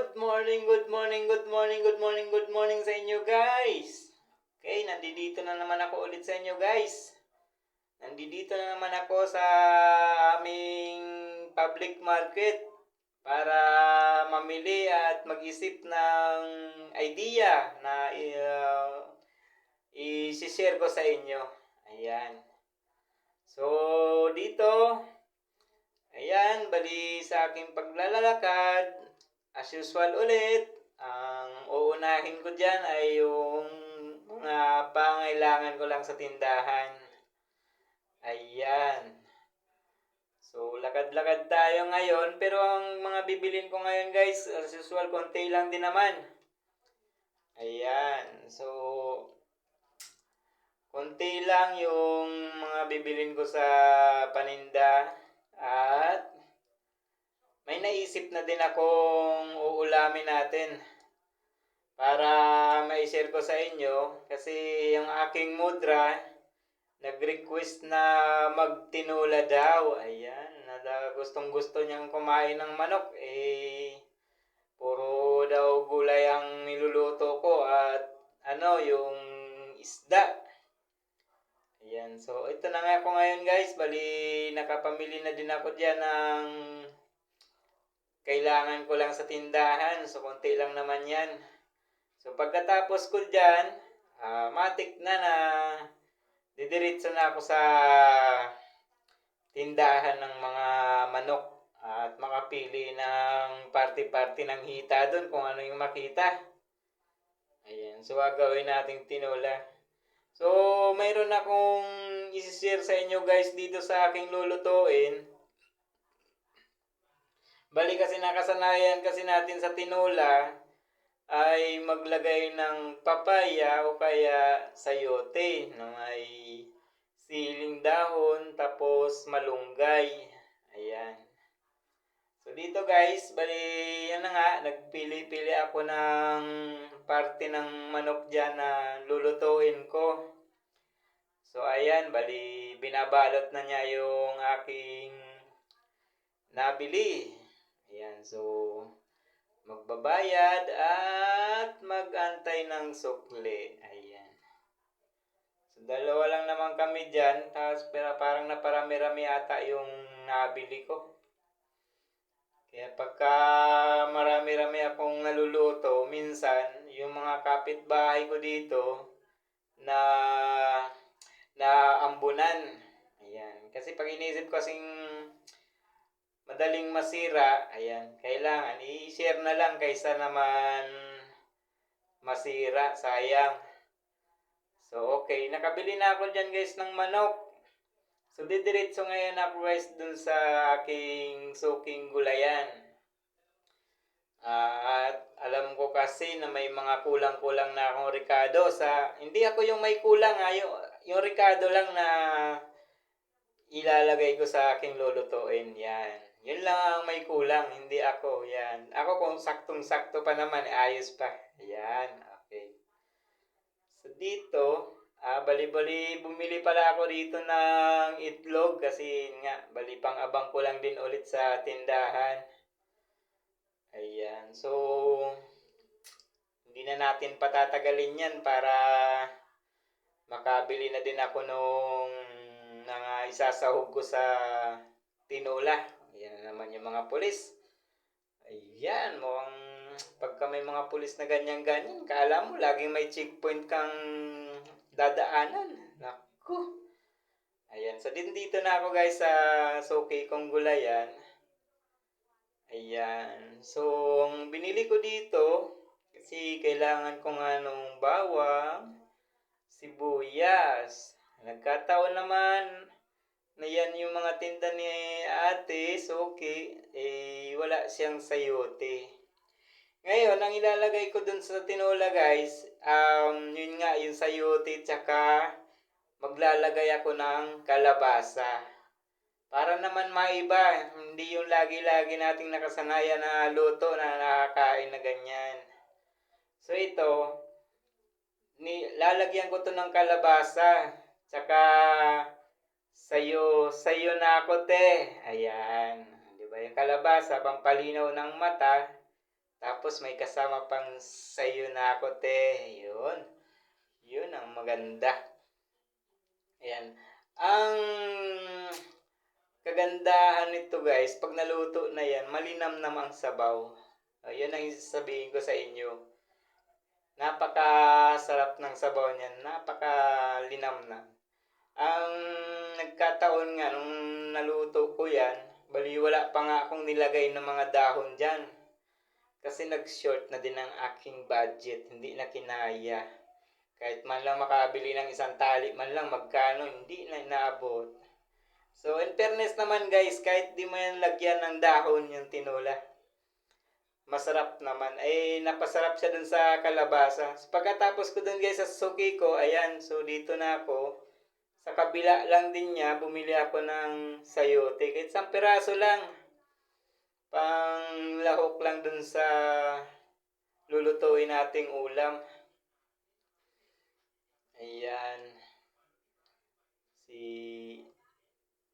Good morning, good morning, good morning, good morning, good morning sa inyo guys. Okay, nandito na naman ako ulit sa inyo guys. Nandito na naman ako sa aming public market para mamili at mag-isip ng idea na i-share ko sa inyo. Ayan. So, dito, ayan, bali sa aking paglalakad, as usual ulit, ang uunahin ko dyan ay yung mga pangailangan ko lang sa tindahan. Ayan. So, lakad-lakad tayo ngayon. Pero ang mga bibilin ko ngayon guys, as usual, konti lang din naman. Ayan. So, konti lang yung mga bibilin ko sa paninda. At may naisip na din akong uulamin natin para ma-share ko sa inyo kasi yung aking mudra nag-request na magtinola daw. Ayan, gustong gusto niyang kumain ng manok. Puro daw gulay ang niluluto ko at yung isda. Ayan, so ito na nga ako ngayon guys. Bali, nakapamili na din ako diyan ng kailangan ko lang sa tindahan. So, konti lang naman yan. So, pagkatapos ko dyan, matik na didiretso na ako sa tindahan ng mga manok at makapili ng party-party ng hita doon kung ano yung makita. Ayan, so gagawin nating tinola. So, mayroon akong isi-share sa inyo guys dito sa aking lulutuin. Bali kasi nakasanayan kasi natin sa tinola ay maglagay ng papaya o kaya sayote na may siling dahon tapos malunggay. Ayan. So dito guys, bali yan na nga, nagpili-pili ako ng parte ng manok dyan na lulutuin ko. So ayan, bali binabalot na niya yung aking nabili. Ayan, so magbabayad at mag-antay ng sukli. Ayan. So dalawa lang naman kami dyan, tapos parang naparami-rami ata yung nabili ko. Kaya pagka marami-rami akong naluluto, minsan yung mga kapitbahay ko dito na ambunan. Ayan. Kasi pag inisip ko kasing madaling masira, ayan, kailangan i-share na lang kaysa naman masira, sayang. So, okay, nakabili na ako dyan guys ng manok. So, didiretso ngayon ako guys dun sa aking suking gulayan. At alam ko kasi na may mga kulang-kulang na akong rekado hindi ako yung may kulang yung rekado lang na ilalagay ko sa aking lulutuin. Yan. Yun lang ang may kulang, hindi ako. Yan. Ako kung saktong-sakto pa naman, ayos pa. Yan. Okay. So dito, bali-bali bumili pala ako dito ng itlog kasi nga, bali pang abang ko lang din ulit sa tindahan. Ayan. So, hindi na natin patatagalin yan para makabili na din ako nung isasahog ko sa tinola. Ayan na naman yung mga pulis. Ayan, mukhang pagka may mga pulis na ganyan-ganyan, kala mo laging may checkpoint kang dadaanan. Naku. Ayan, so dito na ako guys sa suki kong gulayan. Ayan, so ang binili ko dito, kasi kailangan ko nga nung bawang, sibuyas. Nagkataon naman na yan yung mga tinda ni ate, Suki, wala siyang sayote. Ngayon, ang ilalagay ko dun sa tinola guys, yun nga, yung sayote, tsaka maglalagay ako ng kalabasa. Para naman maiba, hindi yung lagi-lagi nating nakasanayan na luto na nakakain na ganyan. So ito, lalagyan ko to ng kalabasa, tsaka sayo na ako te. Ayan. Di ba yung kalabasa, pampalinaw ng mata. Tapos may kasama pang sayo na ako, te. Yun. Yun ang maganda. Ayan. Ang kagandahan nito guys, pag naluto na yan, malinamnam ang sabaw. Yun ang sasabihin ko sa inyo. Napakasarap ng sabaw niyan. Napakalinamnam. Ang nagkataon nga nung naluto ko yan, bali wala pa nga akong nilagay ng mga dahon dyan. Kasi nag-short na din ang aking budget, hindi na kinaya. Kahit man lang makabili ng isang tali man lang, magkano, hindi na inaabot. So, in fairness naman guys, kahit di mo yan lagyan ng dahon yung tinola, masarap naman. Napasarap siya dun sa kalabasa. So, pagkatapos ko dun guys sa suki ko, ayan, so dito na ako. Sa kabila lang din niya, bumili ako ng sayote. Kahit isang piraso lang. Pang lahok lang dun sa lulutuin nating ulam. Ayan.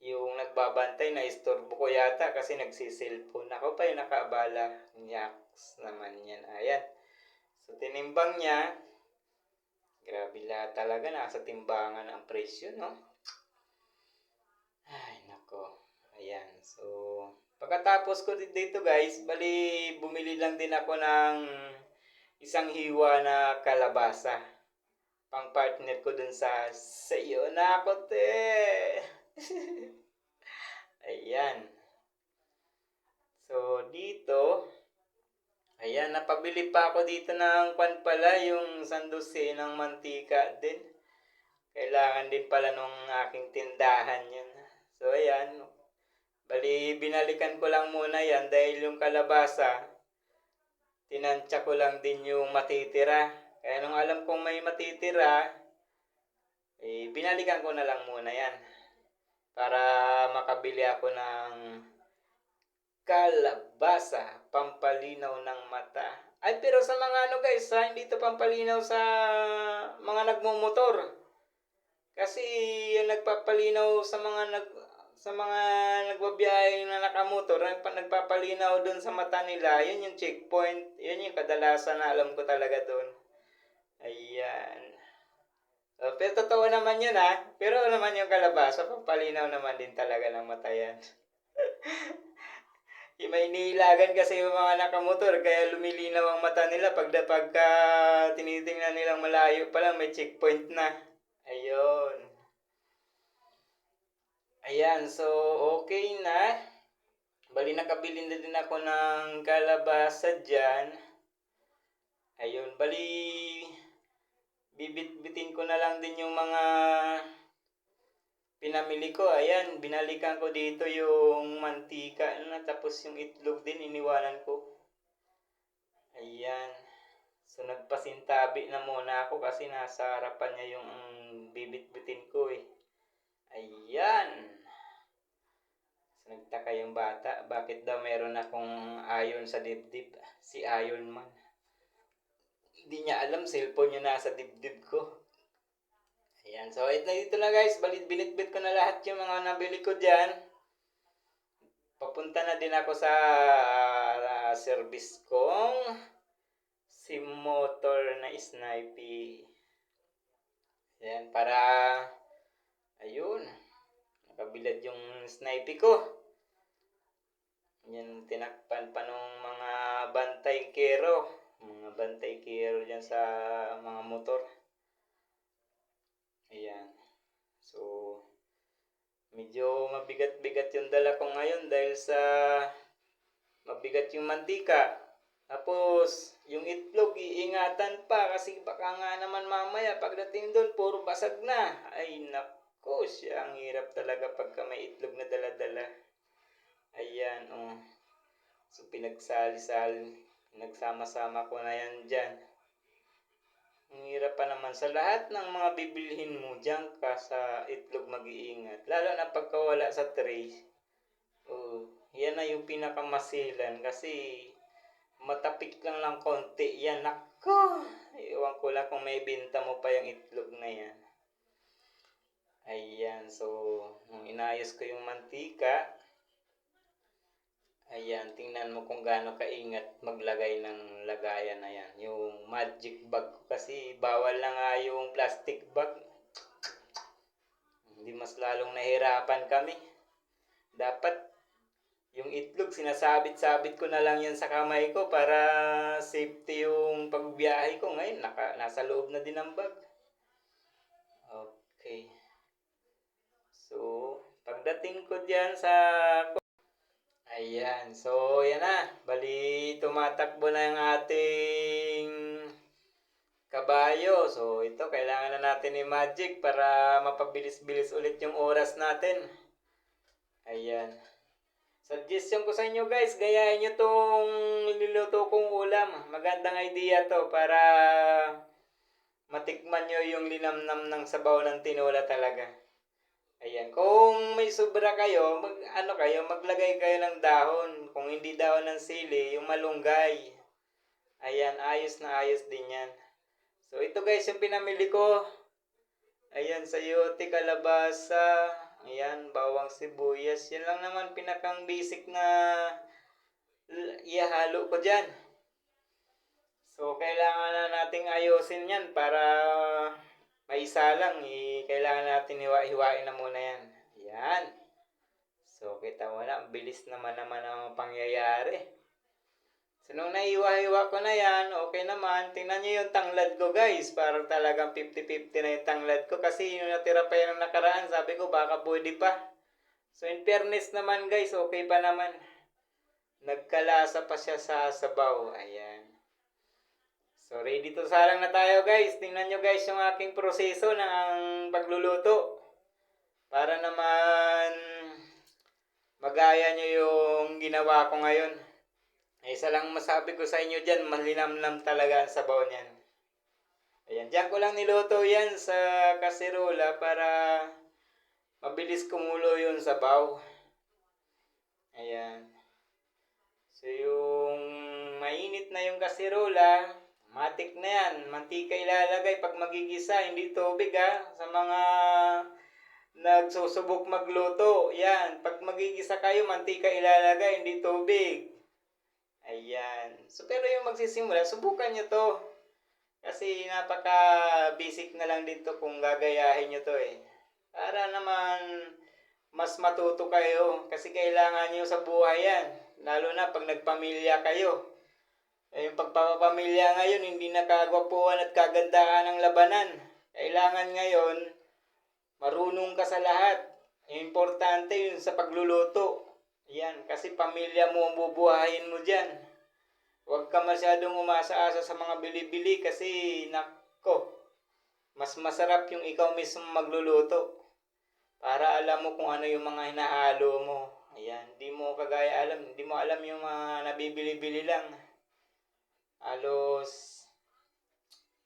Yung nagbabantay na istorbo ko yata kasi nagsisilpon. Ako pa yung nakaabala. Nyaks naman yan. Ayan. So, tinimbang niya. Grabe lahat talaga. Nasa timbangan ang presyo, no? Ay, nako. Ayan. So, pagkatapos ko dito guys, bali bumili lang din ako ng isang hiwa na kalabasa. Pang partner ko dun sa sayo na ako, te. Ayan. So, dito, ayan, napabili pa ako dito ng pan pala, yung sandusi ng mantika din. Kailangan din pala nung aking tindahan yun. So, ayan. Bali, binalikan ko lang muna yan dahil yung kalabasa, tinansya ko lang din yung matitira. Kaya nung alam kong may matitira, binalikan ko na lang muna yan. Para makabili ako ng kalabasa, pampalinaw ng mata. Ay, pero sa mga ano guys, hindi to pampalinaw sa mga nagmumotor. Kasi yung nagpapalinaw sa mga nagbabiyahe na nakamotor, nagpapalinaw doon sa mata nila, yun yung checkpoint, yun yung kadalasan na alam ko talaga doon. Ayan. Pero totoo naman yun pero naman yung kalabasa, pampalinaw naman din talaga ng mata yan. May nilagan kasi yung mga nakamotor, kaya lumilinaw ang mata nila pagka tinitingnan nilang malayo pa lang, may checkpoint na. Ayun. Ayan, so okay na. Bali nakabili na din ako ng kalabasa dyan. Ayun, bali bibit-bitin ko na lang din yung mga pinamili ko. Ayan, binalikan ko dito yung mantika tapos yung itlog din iniwanan ko. Ayan. So nagpasintabi na muna ako kasi nasa harapan niya yung bibit-bitin ko Ayan. So nagtaka yung bata, bakit daw meron akong ayon sa dibdib? Si Iron Man. Hindi niya alam, cellphone niya nasa dibdib ko. Ayan, so dito na guys, binitbit ko na lahat yung mga nabili ko dyan. Papunta na din ako sa service kong si motor na Snipey. Ayan, para ayun, nakabilad yung Snipey ko. Yan, tinakpan pa nung mga bantay kero. Mga bantay kero dyan sa mga motor. Ayan. So, medyo mabigat-bigat yung dala ko ngayon dahil sa mabigat yung mantika. Tapos, yung itlog, iingatan pa kasi baka nga naman mamaya pagdating doon, puro basag na. Ay, nako, siya ang hirap talaga pagka may itlog na dala-dala. Ayan, So, pinagsali-sali. Nagsama-sama ko na yan dyan. Ang hirap pa naman sa lahat ng mga bibilhin mo dyan ka sa itlog mag-iingat. Lalo na pagkawala sa tray. Yan na yung pinakamasilan kasi matapik lang konti yan. Nako! Iwan ko lang kung may binta mo pa yung itlog na yan. Ayan, so nung inayos ko yung mantika, ayan, tingnan mo kung gaano kaingat maglagay paglagay ng lagayan na yan. Yung magic bag ko kasi bawal na nga yung plastic bag. Hindi mas lalong nahirapan kami. Dapat yung itlog sinasabit-sabit ko na lang yan sa kamay ko para safety yung pagbiyahe ko. Ngayon nasa loob na din ang bag. Okay. So, pagdating ko diyan sa ayan. So, yan na. Bali, tumatakbo na yung ating kabayo. So, ito, kailangan na natin ni Magic para mapabilis-bilis ulit yung oras natin. Ayan. Suggestion ko sa inyo guys, gayahin nyo tong niluto kong ulam. Magandang idea to para matikman nyo yung linamnam ng sabaw ng tinola talaga. Ayan, kung may sobra kayo, maglagay kayo ng dahon. Kung hindi dahon ng sili, yung malunggay. Ayan, ayos na ayos din yan. So, ito guys, yung pinamili ko. Ayan, sayote, kalabasa. Ayan, bawang sibuyas. Yan lang naman pinakang basic na ihalo ko dyan. So, kailangan na nating ayusin yan para maisa lang, kailangan natin hiwa-hiwain na muna yan. Ayan. So, kita mo na, bilis naman ang pangyayari. So, nung naiwa-hiwa ko na yan, okay naman. Tingnan nyo yung tanglad ko, guys. Parang talagang 50-50 na yung tanglad ko. Kasi yung natira pa yan ng nakaraan, sabi ko, baka pwede pa. So, in fairness naman, guys, okay pa naman. Nagkalasa pa siya sa sabaw. Ayan. So, ready to salang na tayo guys. Tingnan nyo guys yung aking proseso ng pagluluto. Para naman magaya nyo yung ginawa ko ngayon. Isa lang masabi ko sa inyo dyan, malinamnam talaga ang sabaw niyan. Ayan, dyan ko lang niluto yan sa kaserola para mabilis kumulo yung sabaw. Ayan. So, yung mainit na yung kaserola, matik na yan. Mantika ilalagay pag magigisa, hindi tubig ha. Sa mga nagsusubok magluto, yan. Pag magigisa kayo, mantika ilalagay, hindi tubig. Ayan. So, pero yung magsisimula, subukan nyo to. Kasi napaka-basic na lang din to kung gagayahin nyo to eh. Para naman mas matuto kayo. Kasi kailangan nyo sa buhay yan. Lalo na pag nagpamilya kayo. Yung pagpapamilya ngayon, hindi na kagwapuan at kagandahan ng labanan. Kailangan ngayon, marunong ka sa lahat. Importante yun sa pagluluto. Yan, kasi pamilya mo ang bubuhayin mo dyan. Huwag ka masyadong umasa-asa sa mga bili-bili kasi, nako, mas masarap yung ikaw mismo magluluto. Para alam mo kung ano yung mga hinahalo mo. Ayan, hindi mo alam yung mga nabibili-bili lang. Halos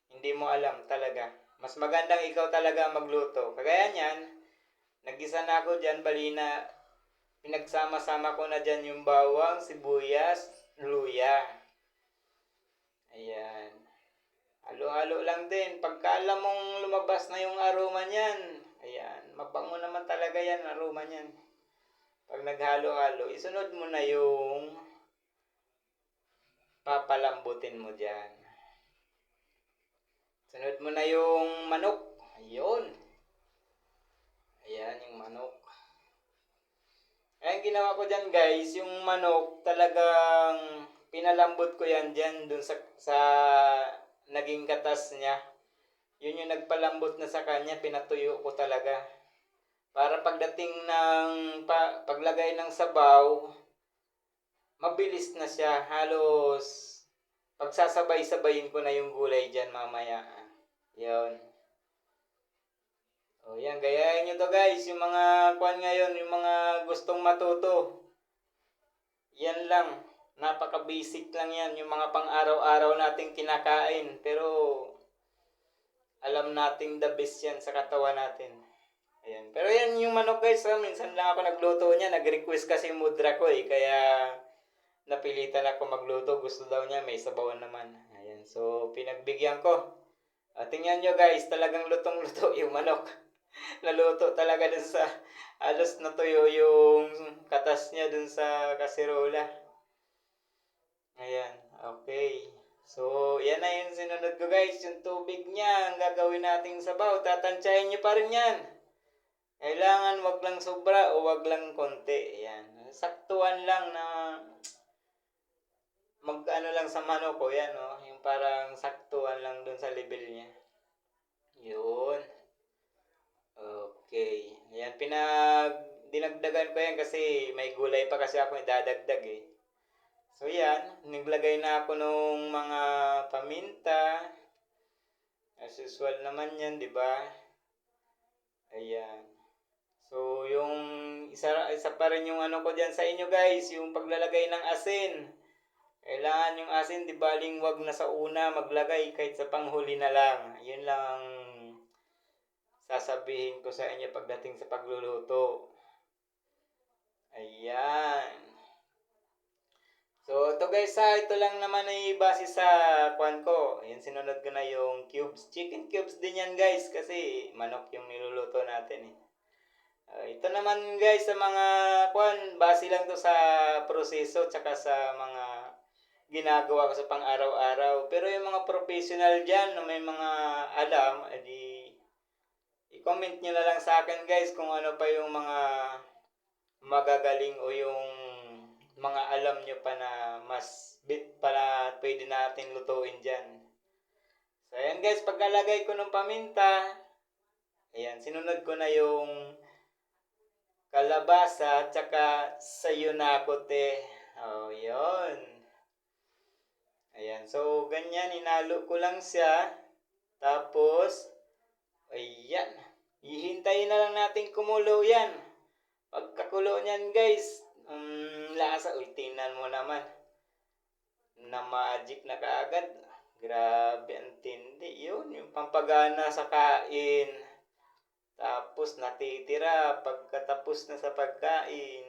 hindi mo alam talaga. Mas magandang ikaw talaga magluto. Kagaya niyan, nagisa na ako dyan, bali na pinagsama-sama ko na dyan yung bawang, sibuyas, luya. Ayan. Halo-halo lang din. Pagka alam mong lumabas na yung aroma niyan, ayan, mabango naman talaga yan, aroma niyan. Pag naghalo-halo, isunod mo na yung papalambutin mo dyan. Sunod mo na yung manok. Ayun. Ayan yung manok. Ayan ginawa ko dyan guys. Yung manok talagang pinalambot ko yan dyan dun sa naging katas niya. Yun yung nagpalambot na sa kanya. Pinatuyo ko talaga. Para pagdating ng paglagay ng sabaw, mabilis na siya. Halos pagsasabay-sabayin ko na yung gulay dyan mamaya. Yun. O yan, gayahin nyo to guys. Yung mga kuwan ngayon, yung mga gustong matuto. Yan lang. Napaka-basic lang yan. Yung mga pang-araw-araw nating kinakain. Pero alam nating the best yan sa katawan natin. Ayan. Pero yan yung manok guys. Minsan lang ako nagluto niya. Nag-request kasi yung mudra ko eh. Kaya napilitan ako magluto. Gusto daw niya may sabawan naman. Ayan. So pinagbigyan ko. Tingnan nyo guys. Talagang lutong-luto yung manok. Naluto talaga dun sa halos natuyo yung katas niya dun sa kaserola. Ayan. Okay. Okay. So, yan na yung sinunod ko guys. Yung tubig niya, ang gagawin nating sabaw. Tatansyahin nyo pa rin yan. Kailangan wag lang sobra o wag lang konti. Yan. Saktuan lang na mag-ano lang sa manok ko. Yan, no? Yung parang saktuan lang dun sa level niya. Yun. Okay. Yan, dinagdagan ko yan kasi may gulay pa kasi ako idadagdag eh. So yan, naglagay na ako nung mga paminta. As usual naman yan, di ba? Ayan. So yung isa pa rin yung ano ko diyan sa inyo guys, yung paglalagay ng asin. Kailangan yung asin, di baling wag na sa una maglagay kahit sa panghuli na lang. Yun lang ang sasabihin ko sa inyo pagdating sa pagluluto. Ayan. So, ito guys ito lang naman ay base sa kwan ko. Ayan, sinunod ko na yung cubes. Chicken cubes din yan guys kasi manok yung niluluto natin eh. Ito naman guys sa mga kwan, base lang to sa proseso tsaka sa mga ginagawa ko sa pang-araw-araw. Pero yung mga professional dyan na may mga alam, edi i-comment nyo na lang sa akin guys kung ano pa yung mga magagaling o yung mga alam nyo pa na mas bit pala pwede natin lutuin dyan. So ayan guys, pagkalagay ko ng paminta, ayan, sinunod ko na yung kalabasa tsaka sayunakote. Oh, yun. Ayan, so ganyan, inalo ko lang siya. Tapos, ayan, hihintayin na lang natin kumulo yan. Pagkakulo niyan guys, lasa, tingnan mo naman. Na magic na kaagad. Grabe, ang tindi. Yun, yung pampagana sa kain. Tapos natitira pagkatapos na sa pagkain.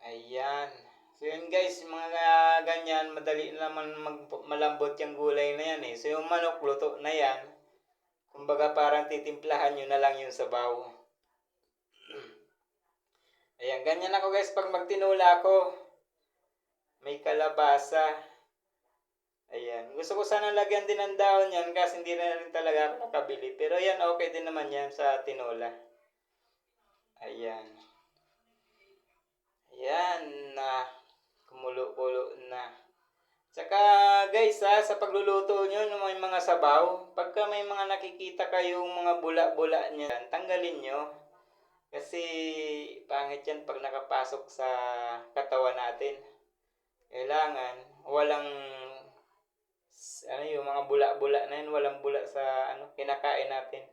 Ayan. So yun guys, mga ganyan, madali naman malambot yung gulay na yan eh. So yung manok, luto na yan. Kumbaga parang titimplahan nyo na lang yung sabaw. Ayan, ganyan ako guys pag magtinula ko. May kalabasa. Ayan. Gusto ko sana lagyan din ng dahon yan kasi hindi na rin talaga ako nakabili. Pero yan, okay din naman yan sa tinola. Ayan. Ayan na. Kumulo-kulo na. Tsaka guys sa pagluluto nyo ng may mga sabaw, pagka may mga nakikita kayong mga bula-bula niyan, tanggalin nyo. Kasi pangit yan pag nakapasok sa katawan natin. Kailangan walang yung mga bula-bula na yun, walang bula sa kinakain natin.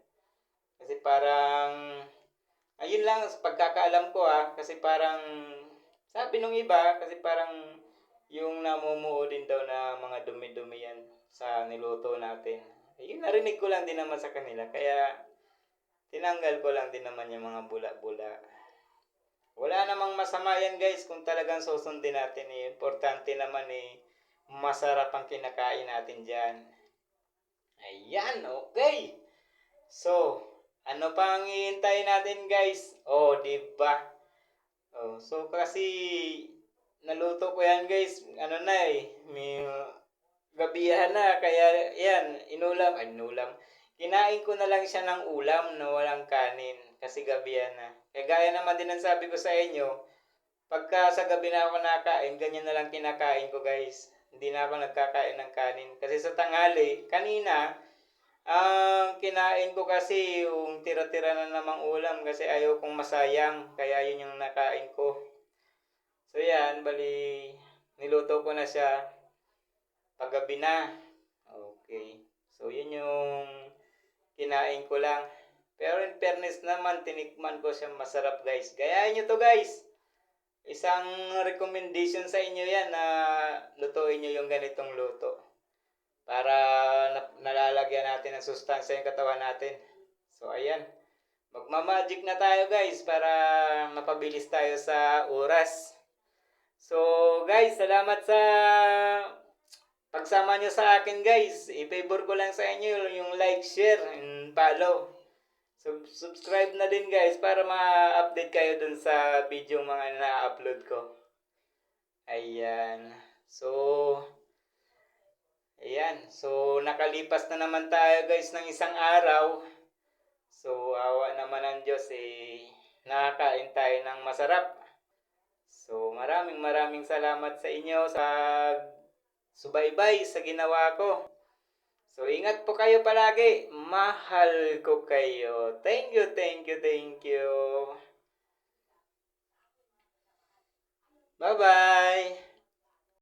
Kasi parang ayun lang sa pagkakaalam ko kasi parang sabi nung iba kasi parang yung namumuo din daw na mga dumi-dumi yan sa niluto natin. Ayun, narinig ko lang din naman sa kanila kaya tinanggal ko lang din naman yung mga bula-bula. Wala namang masama yan guys kung talagang susundin natin eh. Importante naman eh, masarap ang kinakain natin dyan. Ayan, okay. So, ano pang hihintayin natin guys? Oh, diba? Oh, so kasi naluto ko yan guys, may gabihan na, kaya yan, inulam. Kinain ko na lang siya ng ulam na walang kanin kasi gabihan na. Kaya gaya naman din ang sabi ko sa inyo, pagka sa gabi na ako nakain, ganyan na lang kinakain ko guys. Hindi na ako nagkakain ng kanin. Kasi sa tanghali, kanina, ang kinain ko kasi yung tira-tira na namang ulam kasi ayaw kong masayang. Kaya yun yung nakain ko. So yan, bali, niluto ko na siya paggabi na. Okay. So yun yung kinain ko lang. Pero in fairness naman, tinikman ko siya, masarap guys. Gayahin nyo to guys. Isang recommendation sa inyo yan na lutuin nyo yung ganitong luto. Para nalalagyan natin ng sustansya yung katawan natin. So ayan. Magmamagic na tayo guys para mapabilis tayo sa oras. So guys, salamat sa pagsama nyo sa akin guys. I-favor ko lang sa inyo yung like, share, and follow. Subscribe na din guys para ma-update kayo dun sa video mga na-upload ko. Ayan. So, So, nakalipas na naman tayo guys ng isang araw. So, awa naman ng Diyos nakakain tayo ng masarap. So, maraming salamat sa inyo sa subaybay sa ginawa ko. So, ingat po kayo palagi. Mahal ko kayo. Thank you, thank you, thank you. Bye-bye.